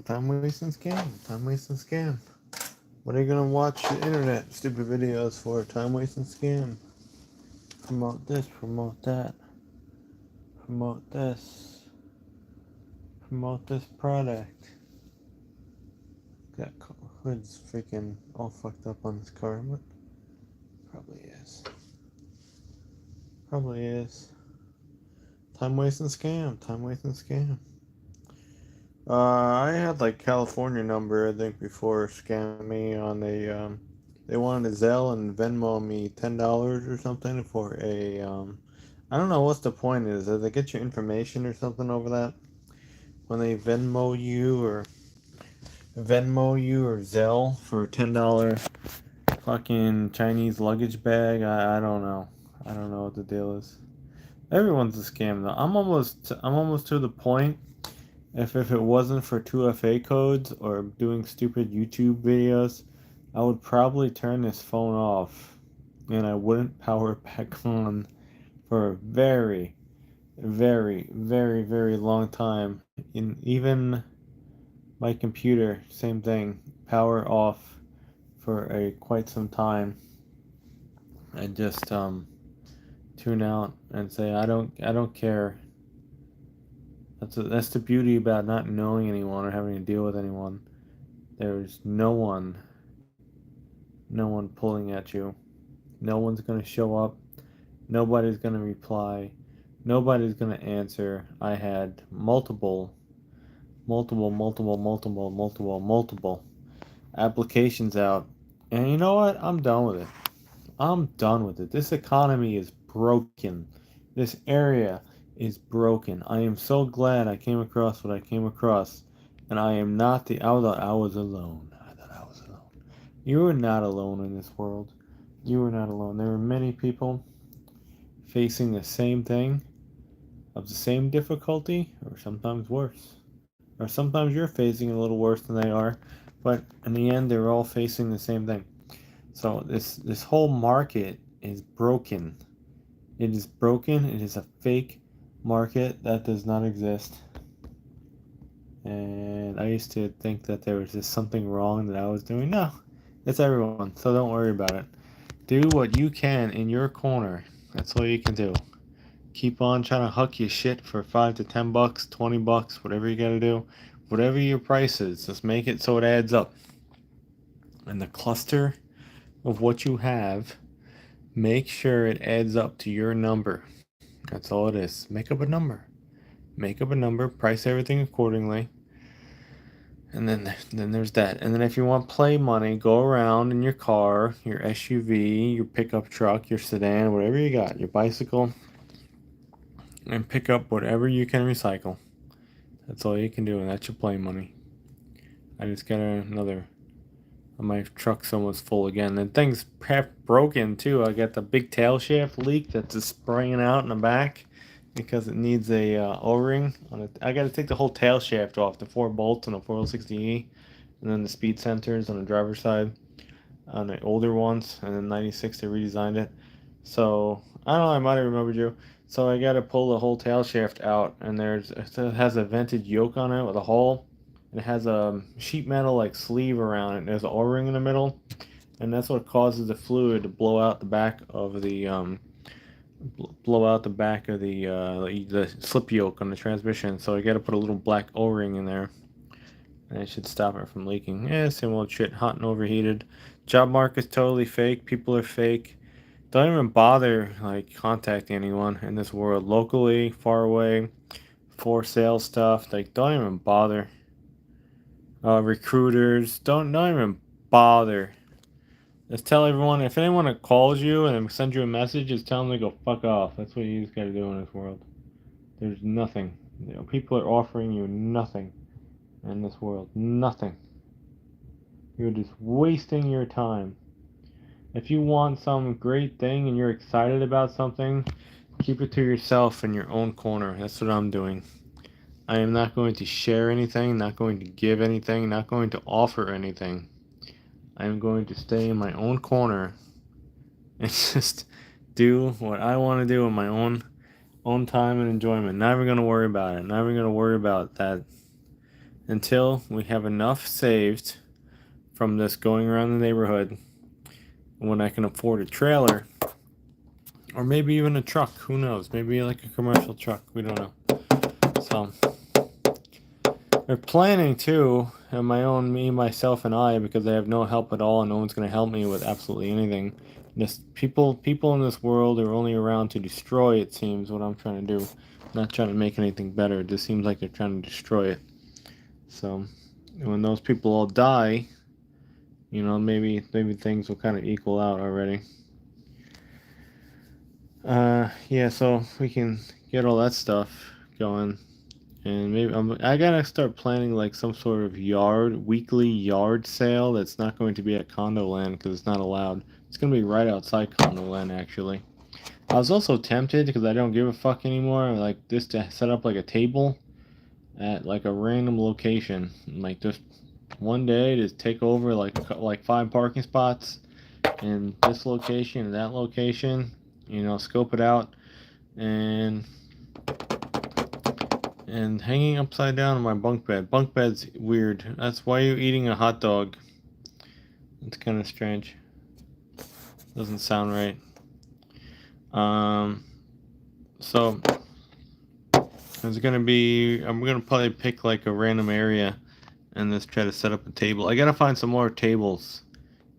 Time wasting scam. Time wasting scam. What are you gonna watch the internet stupid videos for? Time wasting scam. Promote this, promote that. Promote this. Promote this product. That hood's freaking all fucked up on this car, but probably is. Probably is. Time wasting scam. Time wasting scam. I had like California number I think before scamming me on a they wanted to Zelle and Venmo me $10 or something for a I don't know what's the point is. Did they get your information or something over that? When they Venmo you or Zelle for a $10 fucking Chinese luggage bag. I don't know. I don't know what the deal is. Everyone's a scam though. I'm almost to the point. If it wasn't for 2FA codes or doing stupid YouTube videos, I would probably turn this phone off and I wouldn't power it back on for a very, very, very, very long time. In even my computer, same thing, power off for a quite some time and just tune out and say I don't care. That's the beauty about not knowing anyone or having to deal with anyone. There's no one pulling at you. No one's gonna show up. Nobody's gonna reply. Nobody's gonna answer. I had multiple applications out. And you know what? I'm done with it. I'm done with it. This economy is broken. This area is broken. I am so glad I came across what I came across. And I am not I thought I was alone. I thought I was alone. You are not alone in this world. You are not alone. There are many people facing the same thing, of the same difficulty, or sometimes worse. Or sometimes you're facing it a little worse than they are, but in the end, they're all facing the same thing. So this whole market is broken. It is broken. It is a fake market that does not exist. And I used to think that there was just something wrong that I was doing. No, it's everyone. So don't worry about it. Do what you can in your corner. That's all you can do. Keep on trying to huck your shit for $5 to $10, $20, whatever you gotta do. Whatever your price is, just make it so it adds up. And the cluster of what you have, make sure it adds up to your number. That's all it is. Make up a number. Make up a number, price everything accordingly. And then there's that. And then if you want play money, go around in your car, your SUV, your pickup truck, your sedan, whatever you got, your bicycle, and pick up whatever you can recycle. That's all you can do, and that's your play money. I just got another. My truck's almost full again. The thing's half broken too. I got the big tail shaft leak that's just spraying out in the back because it needs a O-ring on it. I got to take the whole tail shaft off, the 4 bolts on the 460E, and then the speed sensors on the driver's side on the older ones, and then 96 they redesigned it. So I don't know. I might have remembered you. So I got to pull the whole tail shaft out, and it has a vented yoke on it with a hole. And it has a sheet metal like sleeve around it. There's an O-ring in the middle, and that's what causes the fluid to blow out the back of the the slip yoke on the transmission. So I got to put a little black O-ring in there, and it should stop it from leaking. Yeah, same old shit, hot and overheated. Job market's totally fake. People are fake. Don't even bother like contacting anyone in this world, locally, far away, for sale stuff. Like, don't even bother. Recruiters, don't even bother. Just tell everyone, if anyone calls you and sends you a message, just tell them to go fuck off. That's what you just gotta do in this world. There's nothing. People are offering you nothing in this world. Nothing. You're just wasting your time. If you want some great thing and you're excited about something, keep it to yourself in your own corner. That's what I'm doing. I am not going to share anything, not going to give anything, not going to offer anything. I am going to stay in my own corner and just do what I want to do in my own time and enjoyment. Not even going to worry about it. Not even going to worry about that until we have enough saved from this going around the neighborhood when I can afford a trailer or maybe even a truck. Who knows? Maybe like a commercial truck. We don't know. So they're planning too, and my own me, myself, and I, because I have no help at all, and no one's going to help me with absolutely anything. Just people in this world are only around to destroy. It seems what I'm trying to do, not trying to make anything better. It just seems like they're trying to destroy it. So when those people all die, maybe things will kind of equal out already. Yeah. So we can get all that stuff going. And maybe I gotta start planning like some sort of weekly yard sale that's not going to be at Condo Land because it's not allowed. It's gonna be right outside Condo Land actually. I was also tempted because I don't give a fuck anymore, like just to set up like a table at like a random location, like just one day just take over like 5 parking spots in this location and that location, scope it out and hanging upside down on my bunk bed. Bunk bed's weird. That's why you're eating a hot dog. It's kind of strange. Doesn't sound right. So there's gonna be. I'm gonna probably pick like a random area, and just try to set up a table. I gotta find some more tables.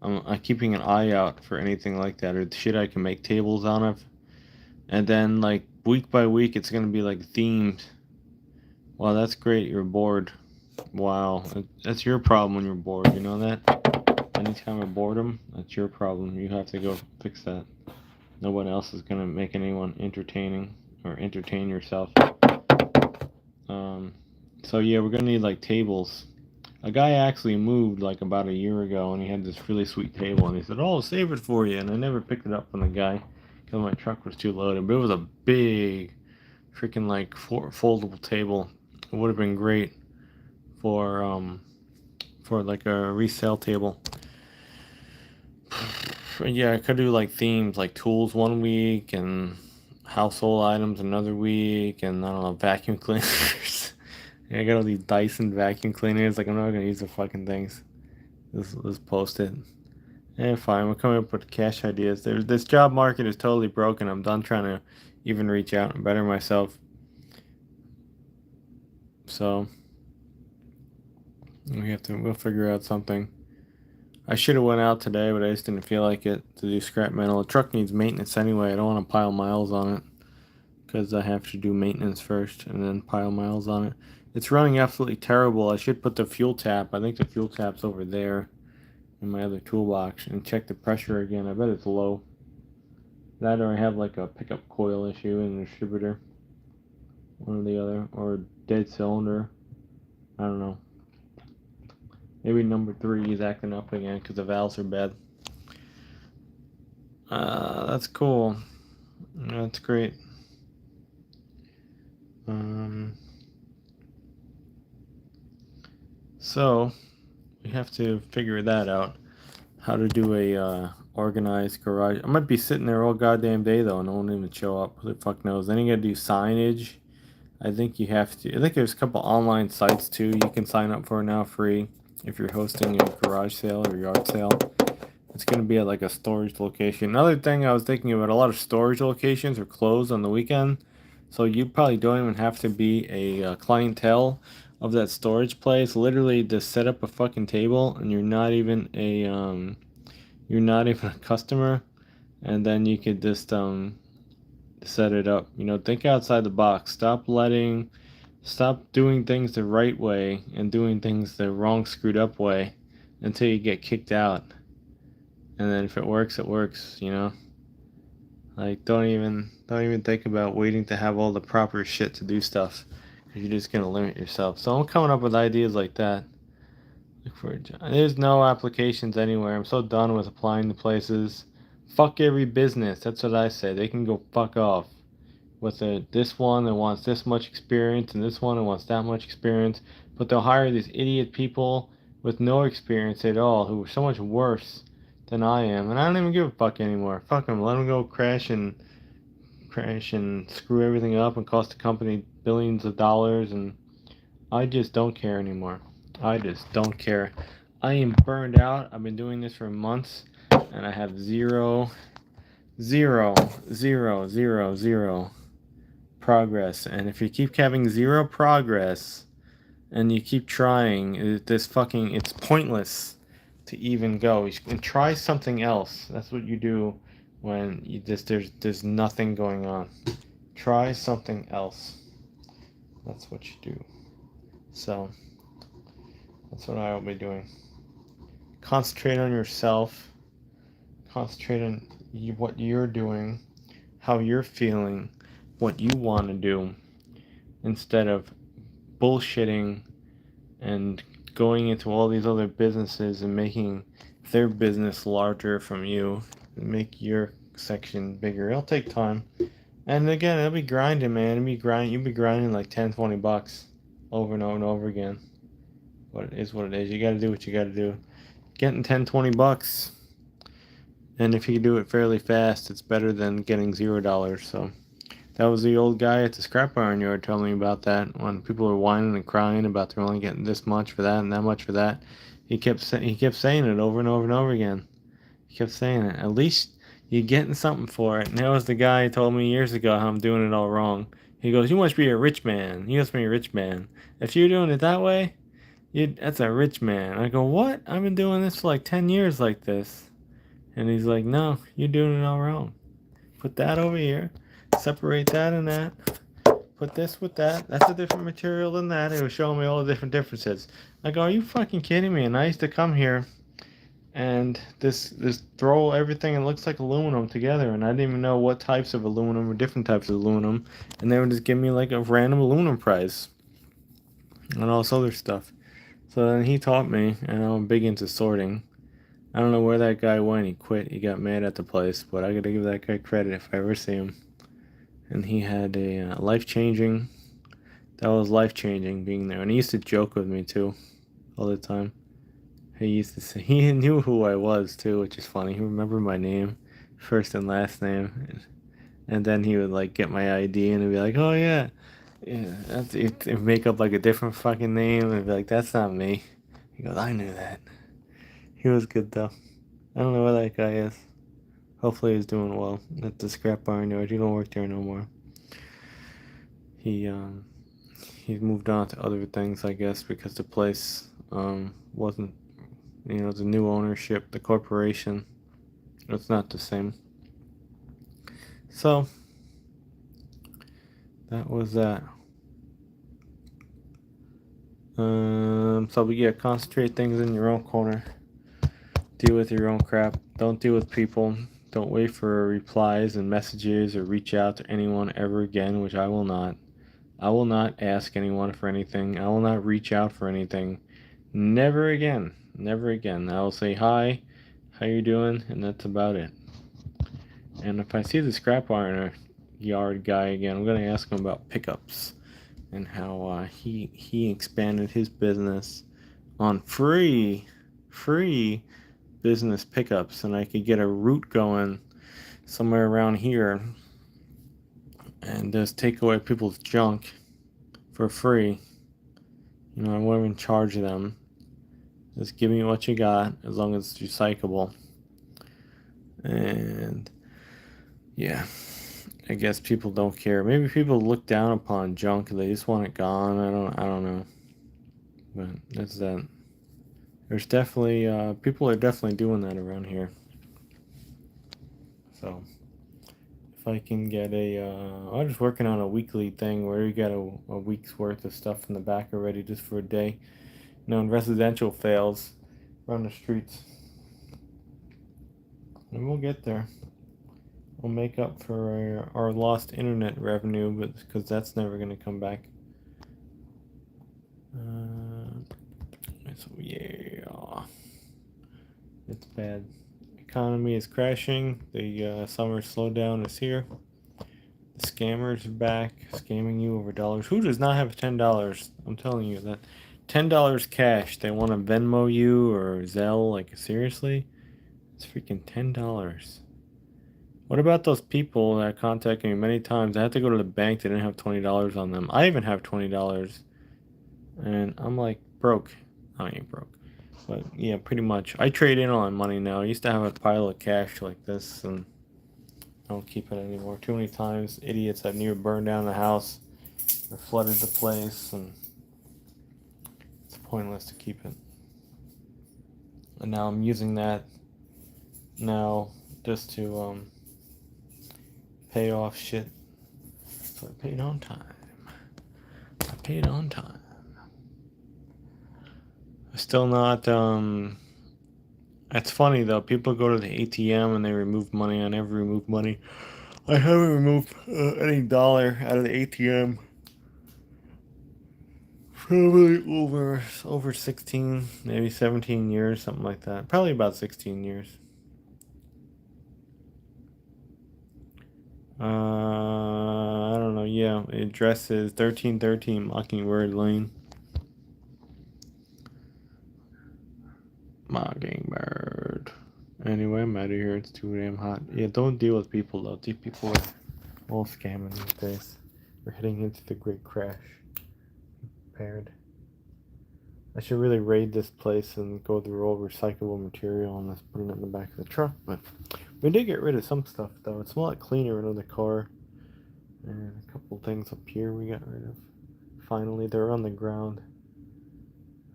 I'm keeping an eye out for anything like that or shit I can make tables out of. And then like week by week, it's gonna be like themed. Wow, that's great. You're bored. Wow, that's your problem when you're bored. You know that? Anytime of boredom, that's your problem. You have to go fix that. No one else is gonna make anyone entertaining or entertain yourself. So yeah, we're gonna need like tables. A guy actually moved like about a year ago, and he had this really sweet table, and he said, "Oh, I'll save it for you." And I never picked it up from the guy because my truck was too loaded. But it was a big, freaking like foldable table. It would have been great for like a resale table. Yeah, I could do like themes like tools one week and household items another week, and I don't know, vacuum cleaners. I got all these Dyson vacuum cleaners. Like I'm not gonna use the fucking things. Let's post it. Fine. We're coming up with cash ideas. This job market is totally broken. I'm done trying to even reach out and better myself. So we'll figure out something. I should have went out today, but I just didn't feel like it to do scrap metal. The truck needs maintenance anyway. I don't want to pile miles on it because I have to do maintenance first and then pile miles on it. It's running absolutely terrible. I should put the fuel tap. I think the fuel tap's over there in my other toolbox and check the pressure again. I bet it's low. That or I have like a pickup coil issue in the distributor. One or the other. Or dead cylinder. I don't know. Maybe number 3 is acting up again because the valves are bad. That's cool. That's great. So we have to figure that out. How to do a organized garage. I might be sitting there all goddamn day though, and no one will even show up. Who the fuck knows? Then you gotta do signage. I think you have to. I think there's a couple online sites too you can sign up for now free if you're hosting a garage sale or yard sale. It's gonna be at like a storage location. Another thing I was thinking about, a lot of storage locations are closed on the weekend, so you probably don't even have to be a clientele of that storage place. Literally, just set up a fucking table, and you're not even a customer, and then you could just set it up. Think outside the box. Stop doing things the right way and doing things the wrong screwed up way until you get kicked out. And then if it works, it works, Like don't even think about waiting to have all the proper shit to do stuff, because you're just gonna limit yourself. So I'm coming up with ideas like that. Look for a job. There's no applications anywhere. I'm so done with applying to places. Fuck every business. That's what I say. They can go fuck off. With this one that wants this much experience and this one that wants that much experience, but they'll hire these idiot people with no experience at all who are so much worse than I am, and I don't even give a fuck anymore. Fuck them. Let them go crash and screw everything up and cost the company billions of dollars, and I just don't care anymore. I just don't care. I am burned out. I've been doing this for months, and I have zero, zero, zero, zero, zero progress. And if you keep having zero progress, and you keep trying, it's pointless to even go. You can try something else. That's what you do when there's nothing going on. Try something else. That's what you do. So that's what I will be doing. Concentrate on yourself. Concentrate on what you're doing, how you're feeling, what you want to do, instead of bullshitting and going into all these other businesses and making their business larger from you, make your section bigger. It'll take time. And again, it'll be grinding, man. You'll be grinding like 10, $20 over and over and over again. But it is what it is. You gotta do what you gotta do. Getting 10, $20, and if you can do it fairly fast, it's better than getting $0. So that was the old guy at the scrap iron yard telling me about that. When people were whining and crying about they're only getting this much for that and that much for that, he kept saying it over and over and over again. He kept saying it. At least you're getting something for it. And that was the guy who told me years ago how I'm doing it all wrong. He goes, "You must be a rich man. You must be a rich man. If you're doing it that way, that's a rich man." I go, "What? I've been doing this for like 10 years like this." And he's like, "No, you're doing it all wrong. Put that over here. Separate that and that. Put this with that. That's a different material than that." It was showing me all the different differences. I go, "Are you fucking kidding me?" And I used to come here and this throw everything that looks like aluminum together, and I didn't even know what types of aluminum or different types of aluminum, and they would just give me like a random aluminum price and all this other stuff. So then he taught me, and I'm big into sorting. I don't know where that guy went. He quit. He got mad at the place, but I gotta give that guy credit if I ever see him. And he had a life-changing. That was life-changing being there, and he used to joke with me too, all the time. He used to say he knew who I was too, which is funny. He remembered my name, first and last name, and then he would like get my ID and he'd be like, "Oh yeah, yeah." That's it. It'd make up like a different fucking name and be like, "That's not me." He goes, "I knew that." He was good though. I don't know where that guy is. Hopefully he's doing well at the scrap iron yard. He don't work there no more. He's moved on to other things, I guess, because the place wasn't, the new ownership, the corporation. It's not the same. So that was that. So we gotta concentrate things in your own corner. Deal with your own crap. Don't deal with people. Don't wait for replies and messages or reach out to anyone ever again, which I will not. I will not ask anyone for anything. I will not reach out for anything. Never again. Never again. I will say hi, how you doing, and that's about it. And if I see the scrap iron yard guy again, I'm gonna ask him about pickups and how he expanded his business on free business pickups, and I could get a route going somewhere around here and just take away people's junk for free. I won't even charge them. Just give me what you got, as long as it's recyclable. And yeah, I guess people don't care. Maybe people look down upon junk and they just want it gone. I don't know. But that's that. There's definitely people are definitely doing that around here. So if I can get I'm just working on a weekly thing where you get a week's worth of stuff in the back already just for a day. In residential fails, run the streets. And we'll get there. We'll make up for our lost internet revenue, but because that's never going to come back. So yeah, it's bad. Economy is crashing. The summer slowdown is here. The scammers are back, scamming you over dollars. Who does not have $10? I'm telling you that. $10 cash. They want to Venmo you or Zelle. Like, seriously? It's freaking $10. What about those people that contacted me many times? I had to go to the bank. They didn't have $20 on them. I even have $20. and I'm like broke. I ain't broke, but yeah, pretty much. I trade in all my money now. I used to have a pile of cash like this, and I don't keep it anymore. Too many times, idiots have near burned down the house or flooded the place, and it's pointless to keep it. And now I'm using that now just to pay off shit. So I paid on time. I paid on time. Still not. It's funny though. People go to the ATM and they remove money. I never remove money. I haven't removed any dollar out of the ATM. Probably over 16, maybe 17 years, something like that. Probably about 16 years. I don't know. Yeah, the address is 1313 Mockingbird Lane. Mockingbird. Anyway, I'm out of here. It's too damn hot. Yeah, don't deal with people though. These people are all scamming these days. We're heading into the great crash. Prepared. I should really raid this place and go through all recyclable material and just put it in the back of the truck. But we did get rid of some stuff though. It's a lot cleaner in the car. And a couple things up here we got rid of. Finally, they're on the ground.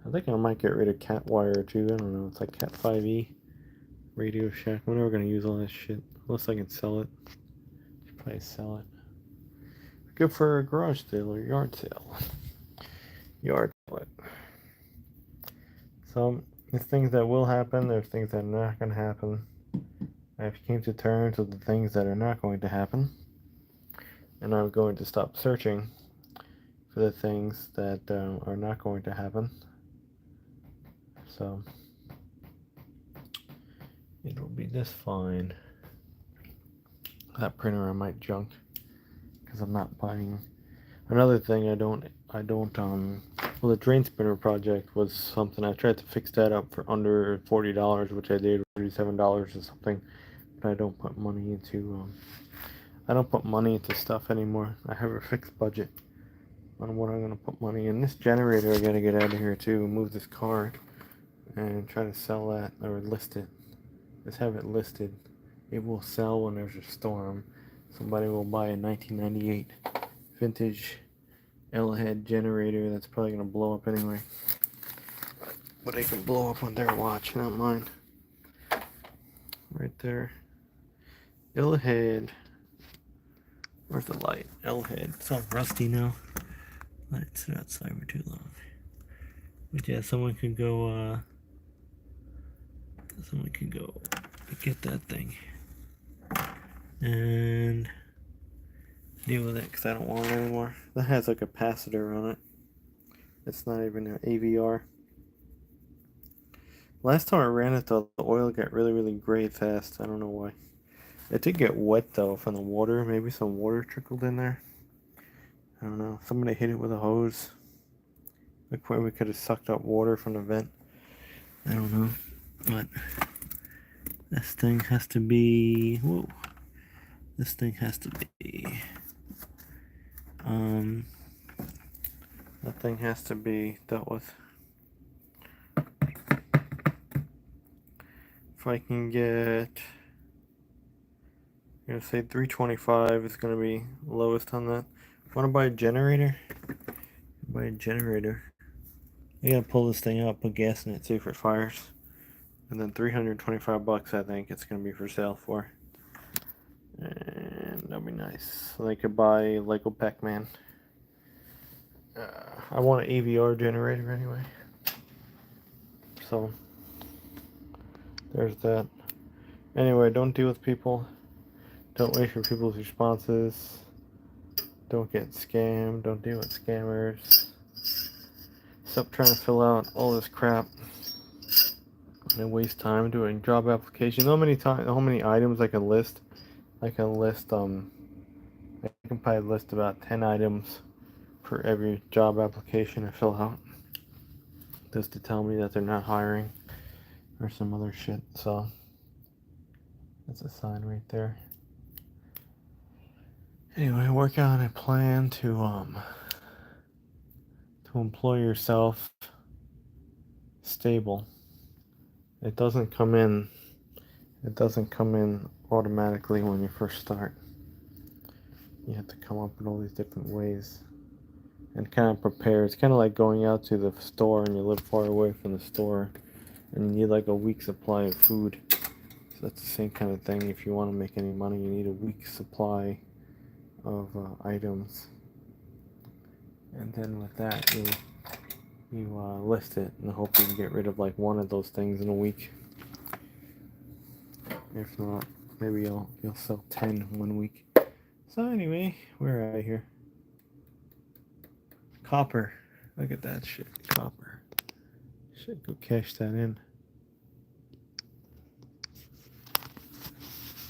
I think I might get rid of Cat Wire too. I don't know. It's like Cat 5e. Radio Shack. I'm never gonna use all that shit unless I can sell it. Should probably sell it. Good for a garage sale or yard sale. Yard sale. So there's things that will happen. There's things that are not gonna happen. I've came to terms with the things that are not going to happen, and I'm going to stop searching for the things that are not going to happen. So it'll be just fine. That printer I might junk because I'm not buying. Another thing I don't well, the drain spinner project was something I tried to fix that up for under $40, which I did, $37 or something. But I don't put money into stuff anymore. I have a fixed budget on what I'm gonna put money in. This generator I gotta get out of here too. Move this car and try to sell that or list it. Just have it listed. It will sell when there's a storm. Somebody will buy a 1998 vintage L-head generator that's probably gonna blow up anyway. But it can blow up on their watch, not mine. Right there. L-head. Where's the light? L-head. It's all rusty now. Let it sit outside for too long. But yeah, someone could go get that thing and deal with it because I don't want it anymore. That has like a capacitor on it. It's not even an AVR. Last time I ran it though, the oil got really gray fast. I don't know why. It did get wet though from the water. Maybe some water trickled in there. I don't know. Somebody hit it with a hose. Like where we could have sucked up water from the vent. I don't know. But this thing has to be... Whoa. This thing has to be... That thing has to be dealt with. If I can get... I'm gonna say 325 is gonna be lowest on that. Wanna buy a generator? Buy a generator. You gotta pull this thing out, put gas in it, see if it fires. And then 325 bucks I think it's gonna be for sale for. And that'll be nice. So they could buy Lego Pac-Man. I want an AVR generator anyway. So there's that. Anyway, don't deal with people. Don't wait for people's responses. Don't get scammed. Don't deal with scammers. Stop trying to fill out all this crap and waste time doing job application. You know how many items I can list? I can probably list about 10 items for every job application I fill out, just to tell me that they're not hiring or some other shit. So that's a sign right there. Anyway, work on a plan to to employ yourself stable. It doesn't come in automatically when you first start. You have to come up with all these different ways and kind of prepare. It's kind of like going out to the store and you live far away from the store and you need like a week's supply of food. So that's the same kind of thing. If you want to make any money, you need a week's supply of items. And then with that, you list it and hope you can get rid of like one of those things in a week. If not, maybe you'll sell 10 1 week. So anyway, we're out of here. Copper. Look at that shit. Copper. Should go cash that in.